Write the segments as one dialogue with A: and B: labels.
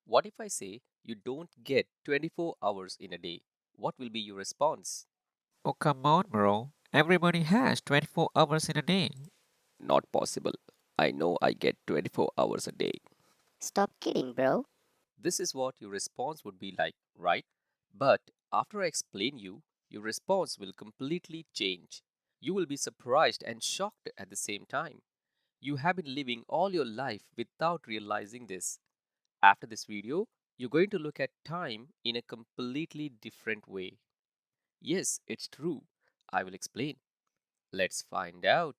A: What if I say you don't get 24 hours in a day? What will be your response?
B: Oh, come on, bro. Everybody has 24 hours in a day.
A: Not possible. I know I get 24 hours a day.
C: Stop kidding, bro.
A: This is what your response would be like, right? But after I explain you, your response will completely change. You will be surprised and shocked at the same time. You have been living all your life without realizing this. After this video, you're going to look at time in a completely different way. Yes, it's true. I will explain. Let's find out.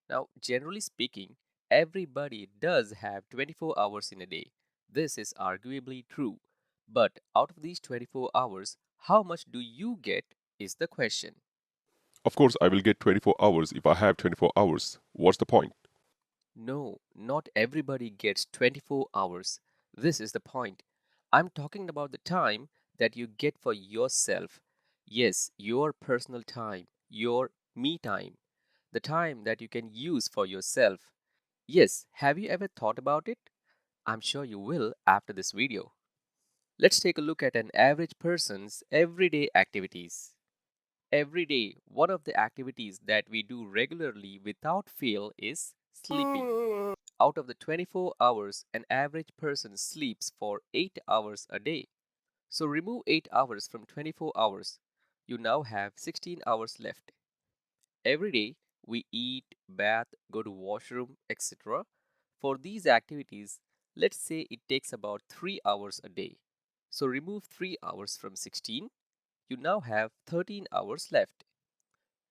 A: Now, generally speaking, everybody does have 24 hours in a day. This is arguably true. But out of these 24 hours, how much do you get is the question.
D: Of course, I will get 24 hours if I have 24 hours. What's the point?
A: No, not everybody gets 24 hours. This is the point. I'm talking about the time that you get for yourself. Yes, your personal time, your me time, the time that you can use for yourself. Yes, have you ever thought about it? I'm sure you will after this video. Let's take a look at an average person's everyday activities. Every day, one of the activities that we do regularly without fail is sleeping. Out of the 24 hours, an average person sleeps for 8 hours a day. So remove 8 hours from 24 hours. You now have 16 hours left. Every day, we eat, bath, go to washroom, etc. For these activities, let's say it takes about 3 hours a day. So remove 3 hours from 16. You now have 13 hours left.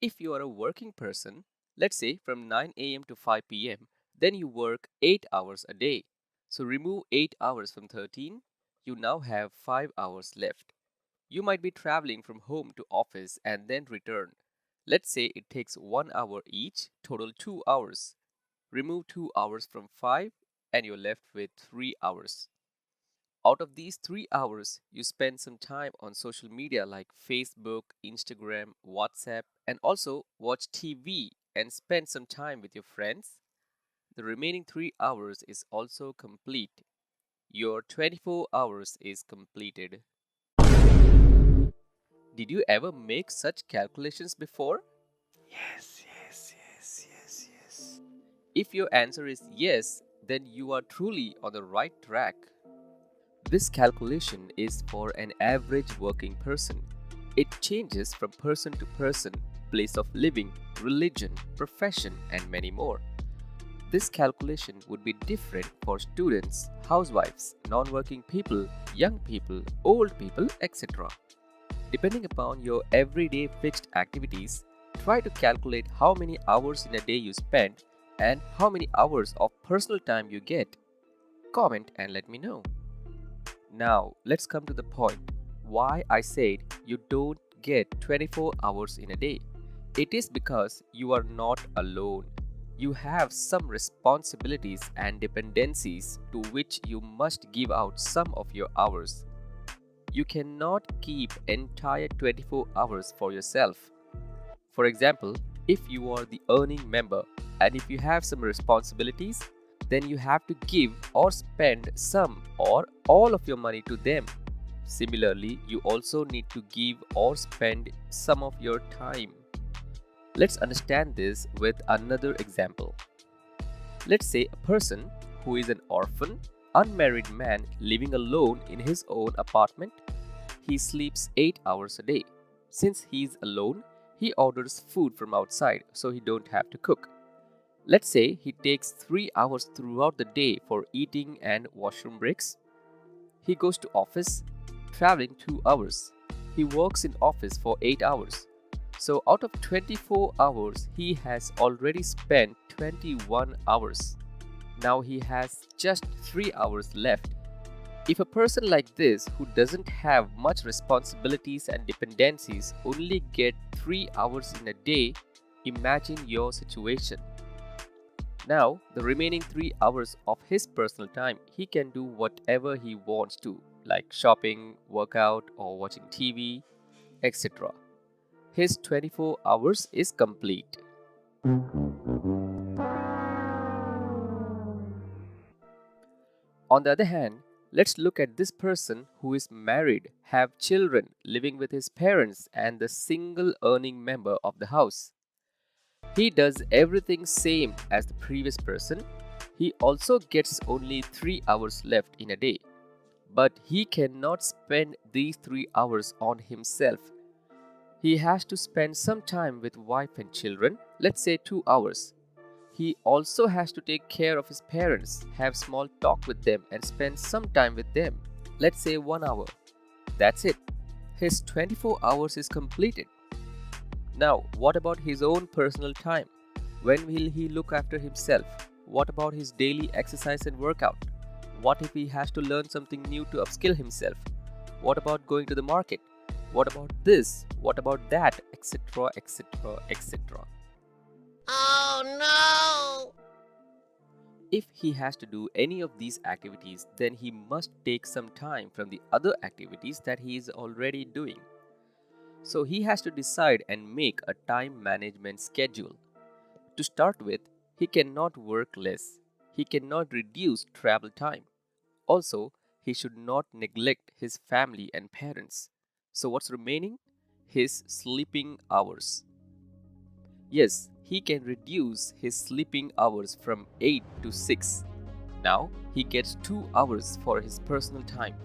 A: If you are a working person, let's say from 9 a.m. to 5 p.m., then you work 8 hours a day. So remove 8 hours from 13. You now have 5 hours left. You might be traveling from home to office and then return. Let's say it takes 1 hour each, total 2 hours. Remove 2 hours from 5 and you're left with 3 hours. Out of these 3 hours, you spend some time on social media like Facebook, Instagram, WhatsApp, and also watch TV and spend some time with your friends. The remaining 3 hours is also complete. Your 24 hours is completed. Did you ever make such calculations before?
B: Yes, yes, yes, yes, yes.
A: If your answer is yes, then you are truly on the right track. This calculation is for an average working person. It changes from person to person, place of living, religion, profession, and many more. This calculation would be different for students, housewives, non working people, young people, old people, etc. Depending upon your everyday fixed activities, try to calculate how many hours in a day you spend and how many hours of personal time you get. Comment and let me know. Now, let's come to the point why I said you don't get 24 hours in a day. It is because you are not alone. You have some responsibilities and dependencies to which you must give out some of your hours. You cannot keep entire 24 hours for yourself. For example, if you are the earning member and if you have some responsibilities, then you have to give or spend some or all of your money to them. Similarly, you also need to give or spend some of your time. Let's understand this with another example. Let's say a person who is an orphan, unmarried man living alone in his own apartment. He sleeps 8 hours a day. Since he is alone, he orders food from outside so he don't have to cook. Let's say he takes 3 hours throughout the day for eating and washroom breaks. He goes to office, traveling 2 hours. He works in office for 8 hours. So out of 24 hours, he has already spent 21 hours. Now he has just 3 hours left. If a person like this, who doesn't have much responsibilities and dependencies, only get 3 hours in a day, imagine your situation. Now, the remaining 3 hours of his personal time, he can do whatever he wants to, like shopping, workout, or watching TV, etc. His 24 hours is complete. On the other hand, let's look at this person who is married, have children, living with his parents, and the single earning member of the house. He does everything same as the previous person. He also gets only 3 hours left in a day. But he cannot spend these 3 hours on himself. He has to spend some time with wife and children, let's say 2 hours. He also has to take care of his parents, have small talk with them and spend some time with them, let's say 1 hour. That's it. His 24 hours is completed. Now, what about his own personal time? When will he look after himself? What about his daily exercise and workout? What if he has to learn something new to upskill himself? What about going to the market? What about this? What about that? Etc. etc. etc.
E: Oh no!
A: If he has to do any of these activities, then he must take some time from the other activities that he is already doing. So he has to decide and make a time management schedule. To start with, he cannot work less. He cannot reduce travel time. Also, he should not neglect his family and parents. So what's remaining? His sleeping hours. Yes, he can reduce his sleeping hours from 8 to 6. Now, he gets 2 hours for his personal time.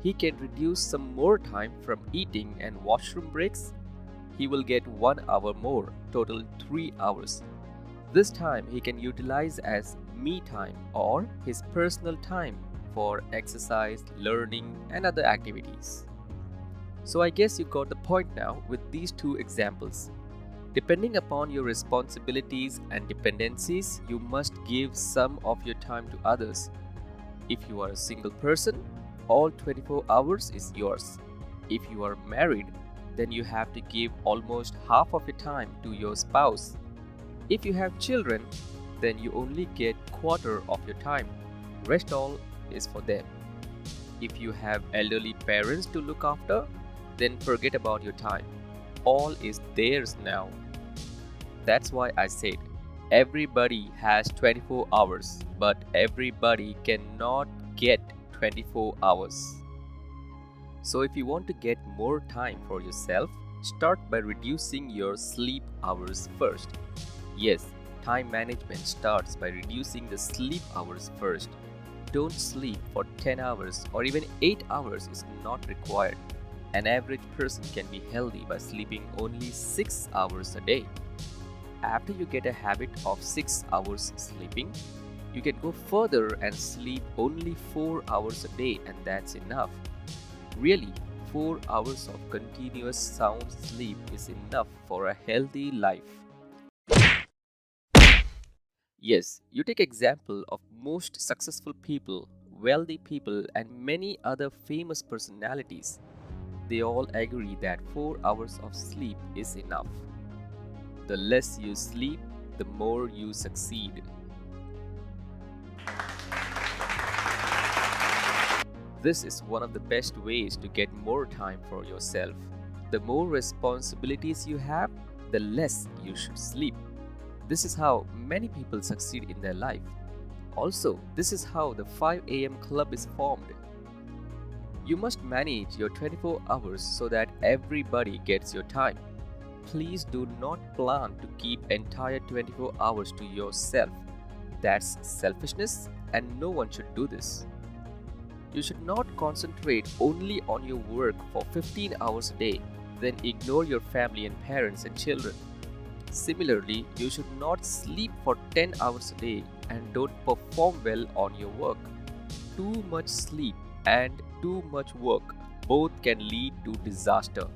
A: He can reduce some more time from eating and washroom breaks. He will get 1 hour more, total 3 hours. This time he can utilize as me time or his personal time for exercise, learning, and other activities. So I guess you got the point now with these two examples. Depending upon your responsibilities and dependencies, you must give some of your time to others. If you are a single person, all 24 hours is yours. If you are married, then you have to give almost half of your time to your spouse. If you have children, then you only get quarter of your time. Rest all is for them. If you have elderly parents to look after, then forget about your time. All is theirs now. That's why I said everybody has 24 hours, but everybody cannot get 24 hours. So if you want to get more time for yourself, start by reducing your sleep hours first. Yes, time management starts by reducing the sleep hours first. Don't sleep for 10 hours or even 8 hours is not required. An average person can be healthy by sleeping only 6 hours a day. After you get a habit of 6 hours sleeping, you can go further and sleep only 4 hours a day, and that's enough. Really, 4 hours of continuous sound sleep is enough for a healthy life. Yes, you take example of most successful people, wealthy people, and many other famous personalities. They all agree that 4 hours of sleep is enough. The less you sleep, the more you succeed. This is one of the best ways to get more time for yourself. The more responsibilities you have, the less you should sleep. This is how many people succeed in their life. Also, this is how the 5 a.m. club is formed. You must manage your 24 hours so that everybody gets your time. Please do not plan to keep entire 24 hours to yourself. That's selfishness and no one should do this. You should not concentrate only on your work for 15 hours a day, then ignore your family and parents and children. Similarly, you should not sleep for 10 hours a day and don't perform well on your work. Too much sleep and too much work both can lead to disaster.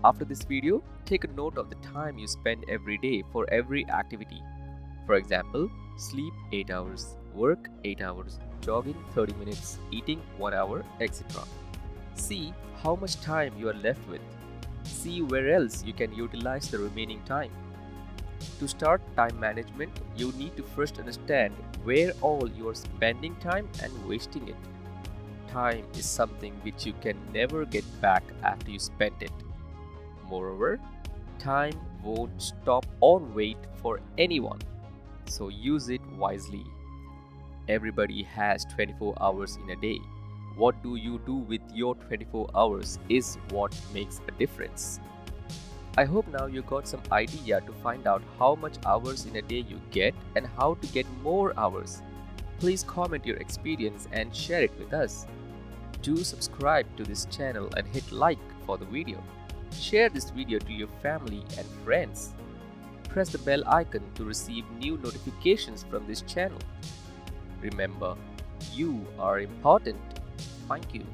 A: After this video, take a note of the time you spend every day for every activity. For example, sleep 8 hours, work 8 hours, jogging 30 minutes, eating 1 hour, etc. See how much time you are left with. See where else you can utilize the remaining time. To start time management, you need to first understand where all you are spending time and wasting it. Time is something which you can never get back after you spent it. Moreover, time won't stop or wait for anyone. So use it wisely. Everybody has 24 hours in a day. What do you do with your 24 hours is what makes a difference. I hope now you got some idea to find out how much hours in a day you get and how to get more hours. Please comment your experience and share it with us. Do subscribe to this channel and hit like for the video. Share this video to your family and friends. Press the bell icon to receive new notifications from this channel. Remember, you are important. Thank you.